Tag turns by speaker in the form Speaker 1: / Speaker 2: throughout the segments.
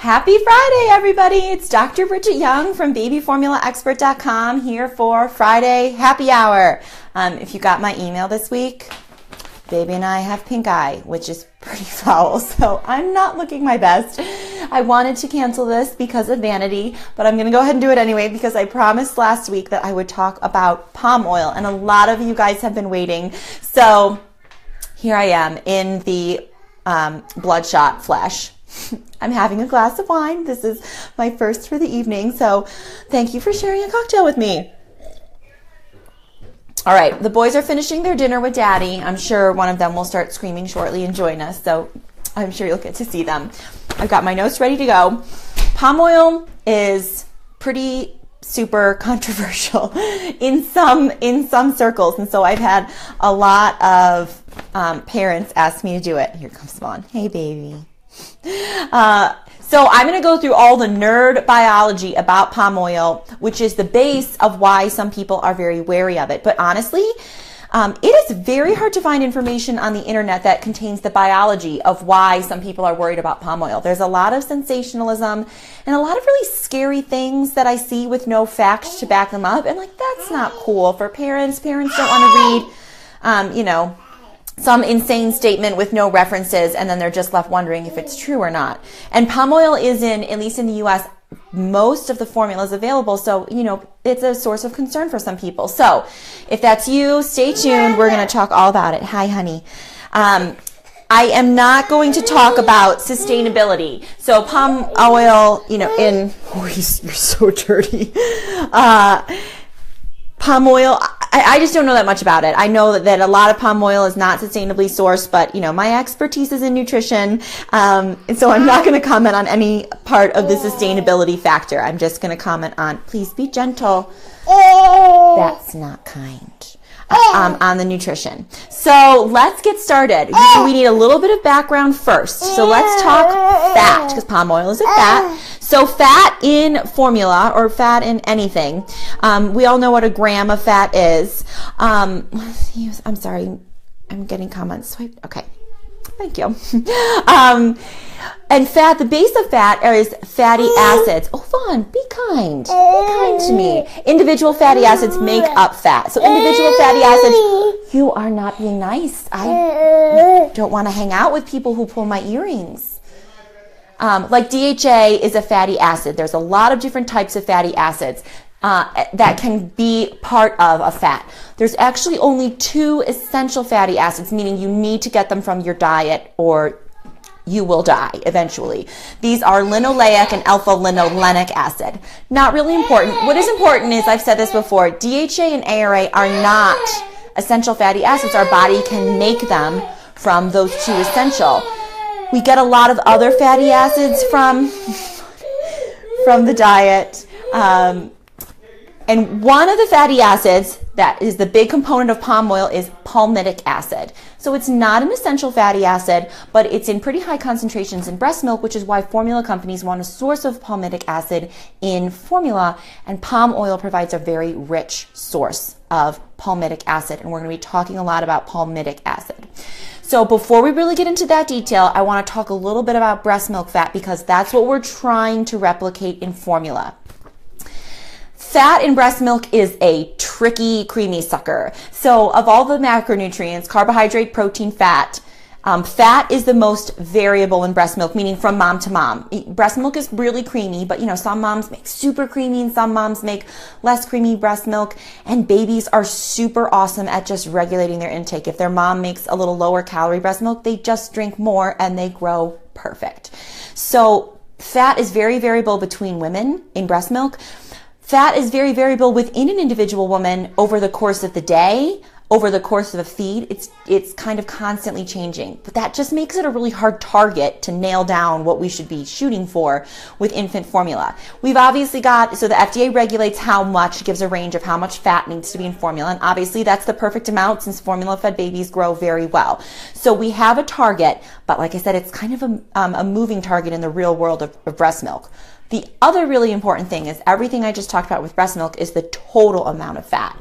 Speaker 1: Happy Friday, everybody. It's Dr. Bridget Young from babyformulaexpert.com here for Friday Happy Hour. If you got my email this week, baby and I have pink eye, which is pretty foul, so I'm not looking my best. I wanted to cancel this because of vanity, but I'm going to go ahead and do it anyway because I promised last week that I would talk about palm oil, and a lot of you guys have been waiting. So here I am in the bloodshot flesh. I'm having a glass of wine. This is my first for the evening, so thank you for sharing a cocktail with me. All right, the boys are finishing their dinner with Daddy. I'm sure one of them will start screaming shortly and join us, so I'm sure you'll get to see them. I've got my notes ready to go. Palm oil is pretty super controversial in some circles, and so I've had a lot of parents ask me to do it. Here comes Spawn. Hey, baby. So I'm going to go through all the nerd biology about palm oil, which is the base of why some people are very wary of it. But honestly, it is very hard to find information on the internet that contains the biology of why some people are worried about palm oil. There's a lot of sensationalism and a lot of really scary things that I see with no facts to back them up. And like, that's not cool for parents. Parents don't want to read, some insane statement with no references, and then they're just left wondering if it's true or not. And palm oil is in, at least in the US, most of the formulas available, so, it's a source of concern for some people. So, if that's you, stay tuned. We're going to talk all about it. Hi, honey. I am not going to talk about sustainability. So, palm oil, you're so dirty. Palm oil, I just don't know that much about it. I know that a lot of palm oil is not sustainably sourced, but, my expertise is in nutrition, and so I'm not going to comment on any part of the sustainability factor. I'm just going to comment on, please be gentle. That's not kind. On the nutrition. So let's get started. We need a little bit of background first. So let's talk fat, because palm oil is a fat. So fat in formula, or fat in anything, we all know what a gram of fat is. I'm sorry, I'm getting comments. Okay, thank you. And fat, the base of fat is fatty acids. Oh, Fawn, be kind. Be kind to me. Individual fatty acids make up fat. So individual fatty acids, you are not being nice. I don't want to hang out with people who pull my earrings. Like DHA is a fatty acid. There's a lot of different types of fatty acids that can be part of a fat. There's actually only 2 essential fatty acids, meaning you need to get them from your diet or you will die eventually. These are linoleic and alpha-linolenic acid. Not really important. What is important is, I've said this before, DHA and ARA are not essential fatty acids. Our body can make them from those 2 essential. We get a lot of other fatty acids from the diet. And one of the fatty acids that is the big component of palm oil is palmitic acid. So it's not an essential fatty acid, but it's in pretty high concentrations in breast milk, which is why formula companies want a source of palmitic acid in formula, and palm oil provides a very rich source of palmitic acid, and we're going to be talking a lot about palmitic acid. So before we really get into that detail, I want to talk a little bit about breast milk fat, because that's what we're trying to replicate in formula. Fat in breast milk is a tricky, creamy sucker. So of all the macronutrients, carbohydrate, protein, fat, fat is the most variable in breast milk, meaning from mom to mom. Breast milk is really creamy, but some moms make super creamy and some moms make less creamy breast milk, and babies are super awesome at just regulating their intake. If their mom makes a little lower calorie breast milk, they just drink more and they grow perfect. So fat is very variable between women in breast milk. Fat is very variable within an individual woman over the course of the day, over the course of a feed. It's kind of constantly changing, but that just makes it a really hard target to nail down what we should be shooting for with infant formula. We've obviously got, so the FDA regulates how much, gives a range of how much fat needs to be in formula, and obviously that's the perfect amount since formula-fed babies grow very well. So we have a target, but like I said, it's kind of a moving target in the real world of breast milk. The other really important thing is everything I just talked about with breast milk is the total amount of fat.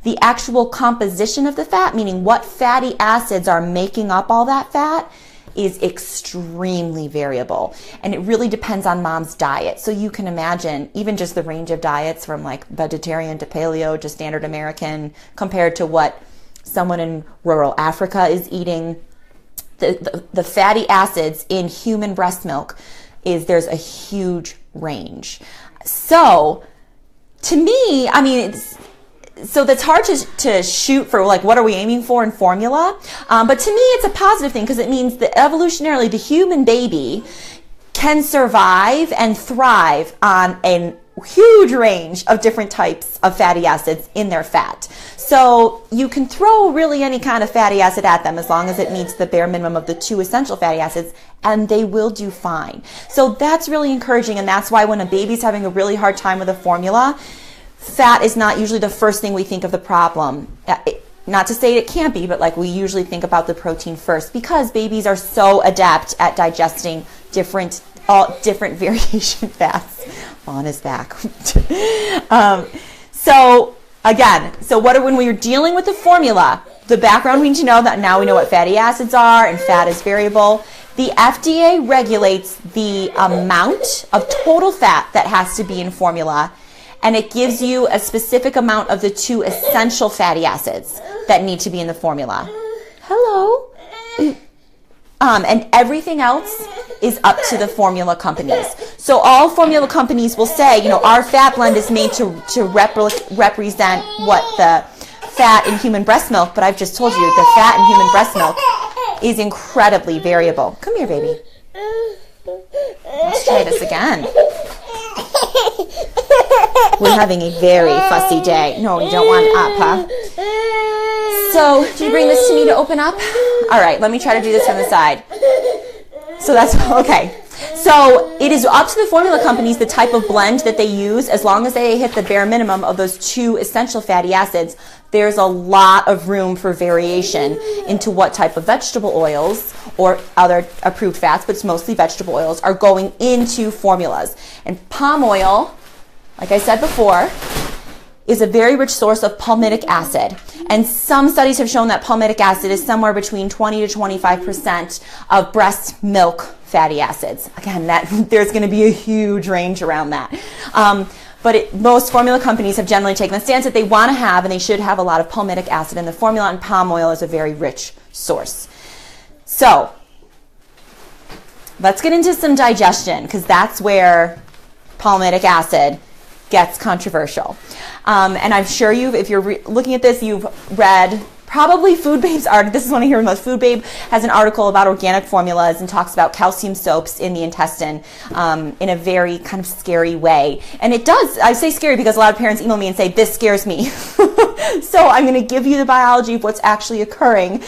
Speaker 1: The actual composition of the fat, meaning what fatty acids are making up all that fat, is extremely variable, and it really depends on mom's diet. So you can imagine even just the range of diets from like vegetarian to paleo to standard American compared to what someone in rural Africa is eating. The fatty acids in human breast milk there's a huge range. So to me, I mean, so that's hard to shoot for, like, what are we aiming for in formula? But to me, it's a positive thing because it means that evolutionarily the human baby can survive and thrive on a huge range of different types of fatty acids in their fat. So you can throw really any kind of fatty acid at them as long as it meets the bare minimum of the 2 essential fatty acids, and they will do fine. So that's really encouraging, and that's why when a baby's having a really hard time with a formula, fat is not usually the first thing we think of the problem. Not to say it can't be, but like we usually think about the protein first because babies are so adept at digesting different variation fats. Fawn is back. When we're dealing with the formula, the background we need to know that now we know what fatty acids are and fat is variable. The FDA regulates the amount of total fat that has to be in formula, and it gives you a specific amount of the 2 essential fatty acids that need to be in the formula. Hello. And everything else is up to the formula companies. So all formula companies will say, you know, our fat blend is made to represent what the fat in human breast milk, but I've just told you the fat in human breast milk is incredibly variable. Come here, baby. Let's try this again. We're having a very fussy day. No, you don't want up, huh? So, did you bring this to me to open up? All right, let me try to do this from the side. So that's okay. So it is up to the formula companies the type of blend that they use. As long as they hit the bare minimum of those 2 essential fatty acids, there's a lot of room for variation into what type of vegetable oils or other approved fats, but it's mostly vegetable oils, are going into formulas. And palm oil, like I said before, is a very rich source of palmitic acid. And some studies have shown that palmitic acid is somewhere between 20 to 25% of breast milk fatty acids. Again, there's going to be a huge range around that. But most formula companies have generally taken the stance that they want to have, and they should have a lot of palmitic acid in the formula, and palm oil is a very rich source. So let's get into some digestion, because that's where palmitic acid gets controversial. And I'm sure if you're looking at this, you've read probably Food Babe's article. This is one I hear most. Food Babe has an article about organic formulas and talks about calcium soaps in the intestine in a very kind of scary way. And it does. I say scary because a lot of parents email me and say, this scares me. So I'm going to give you the biology of what's actually occurring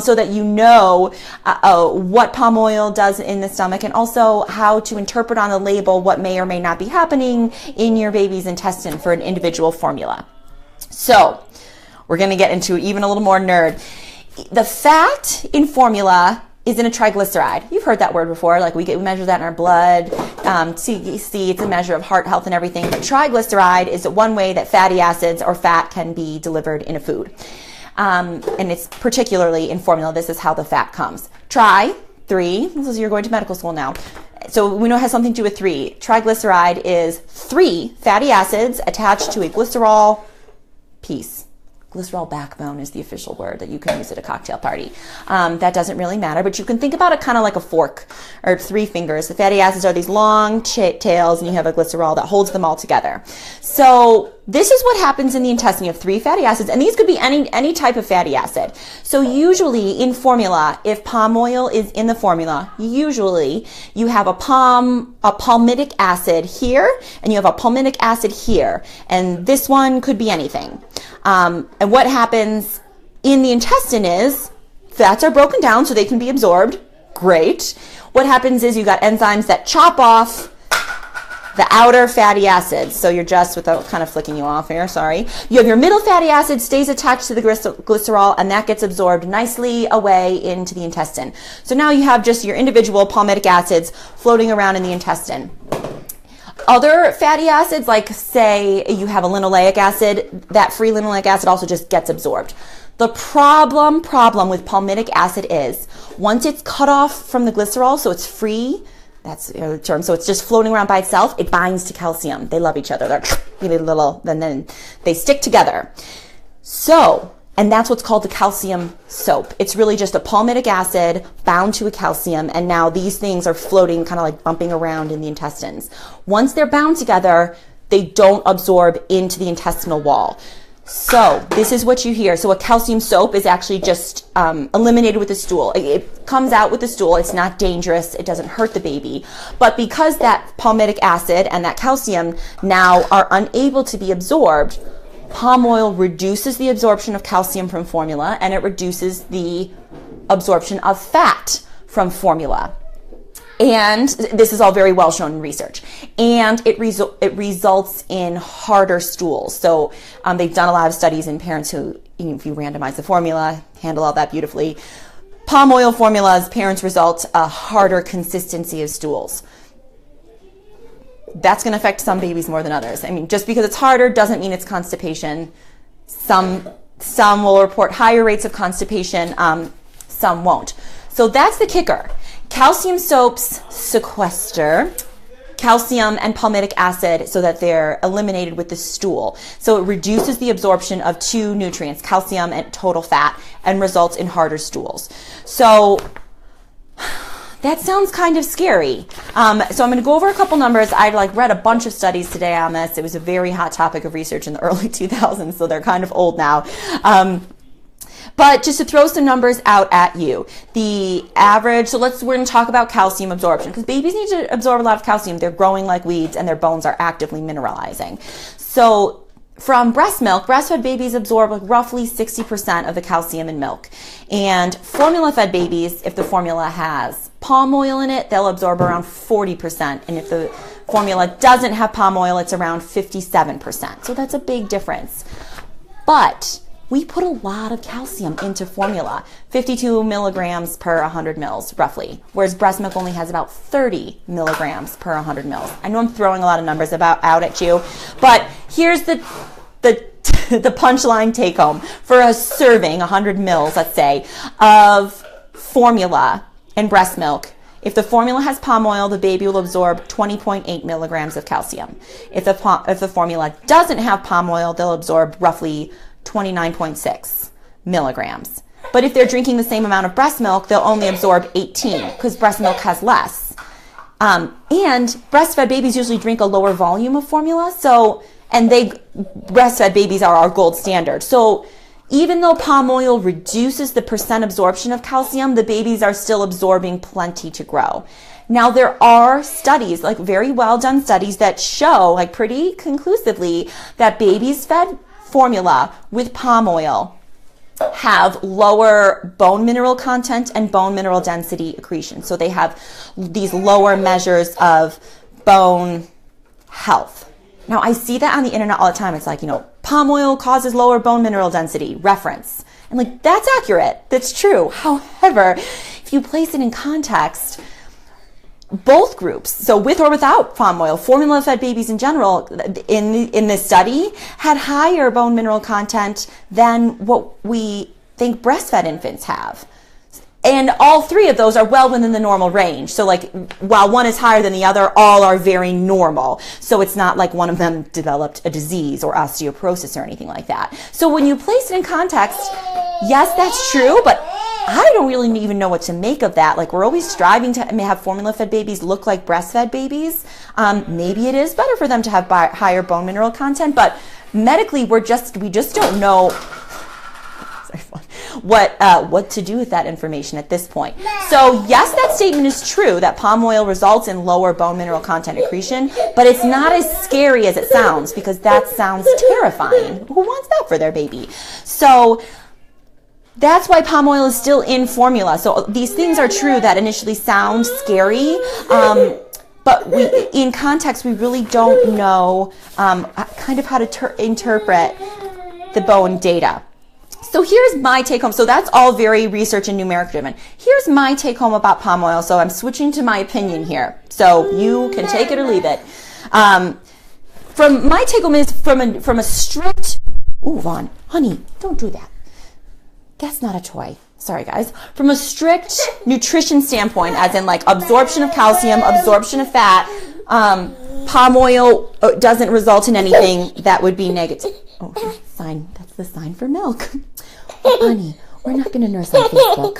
Speaker 1: so that you know what palm oil does in the stomach, and also how to interpret on the label what may or may not be happening in your baby's intestine for an individual formula. So we're going to get into even a little more nerd. The fat in formula is in a triglyceride. You've heard that word before. Like we measure that in our blood. CGC, it's a measure of heart health and everything. But triglyceride is one way that fatty acids or fat can be delivered in a food. And it's particularly in formula. This is how the fat comes. Three. This is, you're going to medical school now. So we know it has something to do with 3. Triglyceride is 3 fatty acids attached to a glycerol piece. Glycerol backbone is the official word that you can use at a cocktail party. That doesn't really matter, but you can think about it kind of like a fork or 3 fingers. The fatty acids are these long tails, and you have a glycerol that holds them all together. So this is what happens in the intestine. You have 3 fatty acids, and these could be any type of fatty acid. So usually in formula, if palm oil is in the formula, usually you have a palmitic acid here, and you have a palmitic acid here, and this one could be anything. And what happens in the intestine is fats are broken down so they can be absorbed. Great. What happens is you got enzymes that chop off the outer fatty acids. So you're just, without kind of flicking you off here, sorry. You have your middle fatty acid stays attached to the glycerol, and that gets absorbed nicely away into the intestine. So now you have just your individual palmitic acids floating around in the intestine. Other fatty acids, like say you have a linoleic acid, that free linoleic acid also just gets absorbed. The problem with palmitic acid is once it's cut off from the glycerol, so it's free, that's the term, so it's just floating around by itself, it binds to calcium. They love each other. They're really little, and then they stick together. So, and that's what's called the calcium soap. It's really just a palmitic acid bound to a calcium, and now these things are floating, kind of like bumping around in the intestines. Once they're bound together, they don't absorb into the intestinal wall. So this is what you hear. So a calcium soap is actually just eliminated with the stool. It comes out with the stool. It's not dangerous. It doesn't hurt the baby. But because that palmitic acid and that calcium now are unable to be absorbed, palm oil reduces the absorption of calcium from formula, and it reduces the absorption of fat from formula. And this is all very well shown in research. And it results in harder stools. So they've done a lot of studies in parents who, if you randomize the formula, handle all that beautifully. Palm oil formulas, parents result a harder consistency of stools. That's going to affect some babies more than others. I mean, just because it's harder doesn't mean it's constipation. Some will report higher rates of constipation, some won't. So that's the kicker. Calcium soaps sequester calcium and palmitic acid so that they're eliminated with the stool. So it reduces the absorption of two nutrients, calcium and total fat, and results in harder stools. So that sounds kind of scary. So I'm going to go over a couple numbers. I read a bunch of studies today on this. It was a very hot topic of research in the early 2000s, so they're kind of old now. But just to throw some numbers out at you, the average, so we're going to talk about calcium absorption, because babies need to absorb a lot of calcium. They're growing like weeds and their bones are actively mineralizing. So from breast milk, breastfed babies absorb roughly 60% of the calcium in milk. And formula-fed babies, if the formula has palm oil in it, they'll absorb around 40%. And if the formula doesn't have palm oil, it's around 57%. So that's a big difference. But we put a lot of calcium into formula, 52 milligrams per 100 mils, roughly, whereas breast milk only has about 30 milligrams per 100 mils. I know I'm throwing a lot of numbers out at you, but here's the punchline take home. For a serving, 100 mils, let's say, of formula and breast milk, if the formula has palm oil, the baby will absorb 20.8 milligrams of calcium. If the formula doesn't have palm oil, they'll absorb roughly 29.6 milligrams. But if they're drinking the same amount of breast milk, they'll only absorb 18 because breast milk has less. And breastfed babies usually drink a lower volume of formula. Breastfed babies are our gold standard. So even though palm oil reduces the percent absorption of calcium, the babies are still absorbing plenty to grow. Now, there are studies, very well done studies that show, pretty conclusively, that babies fed formula with palm oil have lower bone mineral content and bone mineral density accretion. So they have these lower measures of bone health. Now, I see that on the internet all the time. It's palm oil causes lower bone mineral density, reference. And that's accurate. That's true. However, if you place it in context, both groups, so with or without palm oil, formula-fed babies in general, in this study, had higher bone mineral content than what we think breastfed infants have. And all three of those are well within the normal range. So while one is higher than the other, all are very normal. So it's not like one of them developed a disease or osteoporosis or anything like that. So when you place it in context, yes, that's true, but I don't really even know what to make of that. We're always striving to have formula-fed babies look like breastfed babies. Maybe it is better for them to have higher bone mineral content, but medically we just don't know what to do with that information at this point. So yes, that statement is true that palm oil results in lower bone mineral content accretion, but it's not as scary as it sounds, because that sounds terrifying. Who wants that for their baby? So that's why palm oil is still in formula. So these things are true that initially sound scary, but in context, we really don't know kind of how to interpret the bone data. So here's my take home. So that's all very research and numeric driven. Here's my take home about palm oil. So I'm switching to my opinion here. So you can take it or leave it. From my take home is from a strict, ooh, Vaughn, honey, don't do that. That's not a toy. Sorry, guys. From a strict nutrition standpoint, as in like absorption of calcium, absorption of fat, palm oil doesn't result in anything that would be negative. Oh, sign. That's the sign for milk. Oh, honey, we're not going to nurse on Facebook.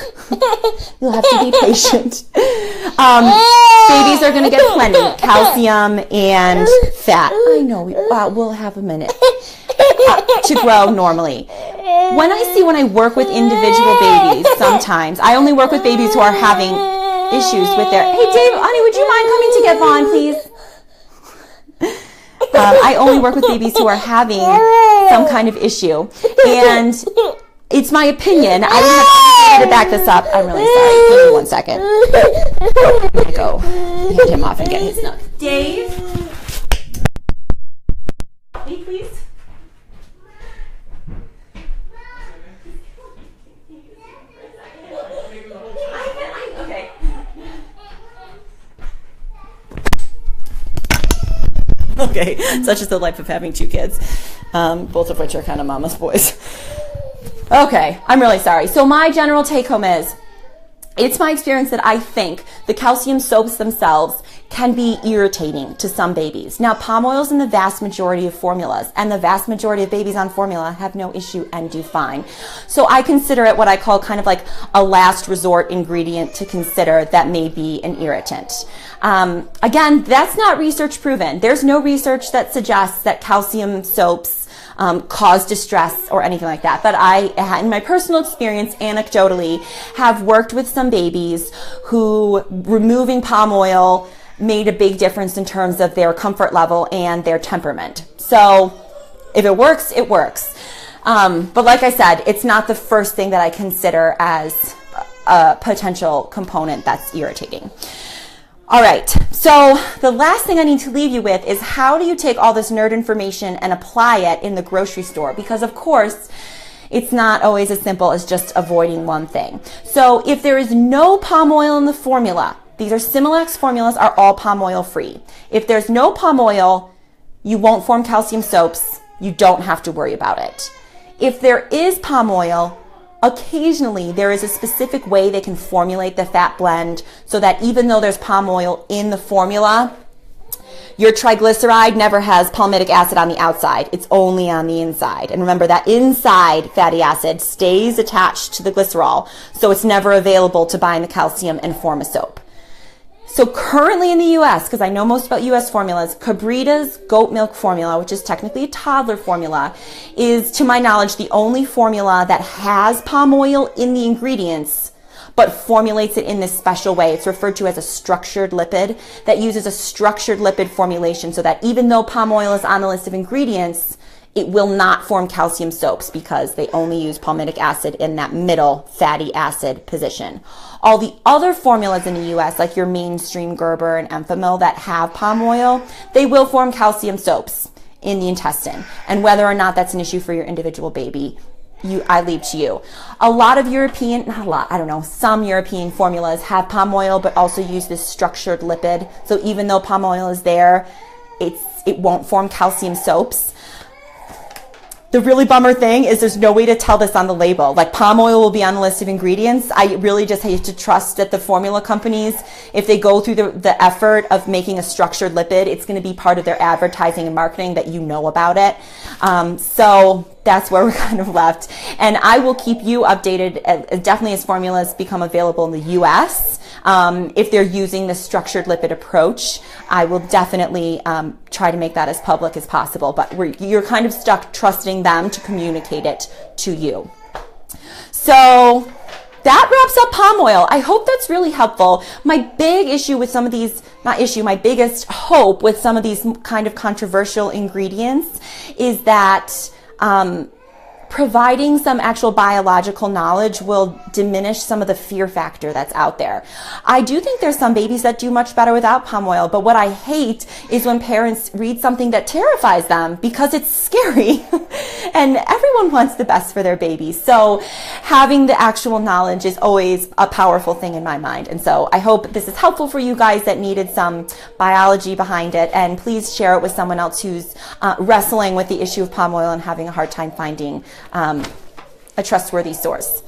Speaker 1: You'll have to be patient. Babies are going to get plenty calcium and fat. I know. We'll have a minute to grow normally. When I work with individual babies, sometimes I only work with babies who are having issues with their. Hey, Dave, honey, would you mind coming to get Vaughn, please? I only work with babies who are having some kind of issue, and it's my opinion. I didn't have to back this up. I'm really sorry. Give me 1 second. I'm gonna go hand him off and get his nut. Dave, hey, please. Okay. Okay, such is the life of having 2 kids, both of which are kind of mama's boys. Okay, I'm really sorry. So my general take home is, it's my experience that I think the calcium soaps themselves can be irritating to some babies. Now, palm oil is in the vast majority of formulas, and the vast majority of babies on formula have no issue and do fine. So I consider it what I call kind of like a last resort ingredient to consider that may be an irritant. Again, that's not research proven. There's no research that suggests that calcium soaps cause distress or anything like that. But I, in my personal experience, anecdotally, have worked with some babies who removing palm oil made a big difference in terms of their comfort level and their temperament. So if it works, it works. But like I said, it's not the first thing that I consider as a potential component that's irritating. All right, so the last thing I need to leave you with is, how do you take all this nerd information and apply it in the grocery store? Because of course, it's not always as simple as just avoiding one thing. So if there is no palm oil in the formula, these are Similac formulas, are all palm oil free. If there's no palm oil, you won't form calcium soaps. You don't have to worry about it. If there is palm oil, occasionally there is a specific way they can formulate the fat blend so that even though there's palm oil in the formula, your triglyceride never has palmitic acid on the outside. It's only on the inside. And remember, that inside fatty acid stays attached to the glycerol, so it's never available to bind the calcium and form a soap. So currently in the US, because I know most about US formulas, Cabrita's goat milk formula, which is technically a toddler formula, is, to my knowledge, the only formula that has palm oil in the ingredients, but formulates it in this special way. It's referred to as a structured lipid, that uses a structured lipid formulation so that even though palm oil is on the list of ingredients, it will not form calcium soaps because they only use palmitic acid in that middle fatty acid position. All the other formulas in the US, like your mainstream Gerber and Enfamil that have palm oil, they will form calcium soaps in the intestine. And whether or not that's an issue for your individual baby, I leave to you. A lot of European, not a lot, I don't know, some European formulas have palm oil but also use this structured lipid. So even though palm oil is there, it won't form calcium soaps. The really bummer thing is there's no way to tell this on the label. Like, palm oil will be on the list of ingredients. I really just have to trust that the formula companies, if they go through the effort of making a structured lipid, it's going to be part of their advertising and marketing that you know about it. So that's where we're kind of left. And I will keep you updated, definitely as formulas become available in the US. If they're using the structured lipid approach, I will definitely try to make that as public as possible. But you're kind of stuck trusting them to communicate it to you. So that wraps up palm oil. I hope that's really helpful. My big issue with some of these, my biggest hope with some of these kind of controversial ingredients is that providing some actual biological knowledge will diminish some of the fear factor that's out there. I do think there's some babies that do much better without palm oil, but what I hate is when parents read something that terrifies them because it's scary. And everyone wants the best for their baby. So having the actual knowledge is always a powerful thing in my mind. And so I hope this is helpful for you guys that needed some biology behind it. And please share it with someone else who's wrestling with the issue of palm oil and having a hard time finding a a trustworthy source.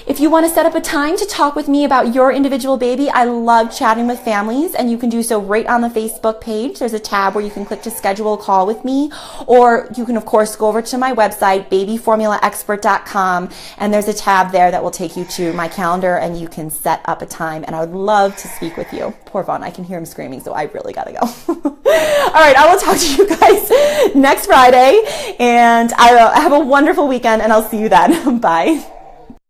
Speaker 1: If you want to set up a time to talk with me about your individual baby, I love chatting with families, and you can do so right on the Facebook page. There's a tab where you can click to schedule a call with me, or you can, of course, go over to my website, babyformulaexpert.com, and there's a tab there that will take you to my calendar, and you can set up a time, and I would love to speak with you. Poor Vaughn, I can hear him screaming, so I really gotta go. All right, I will talk to you guys next Friday, and have a wonderful weekend, and I'll see you then. Bye.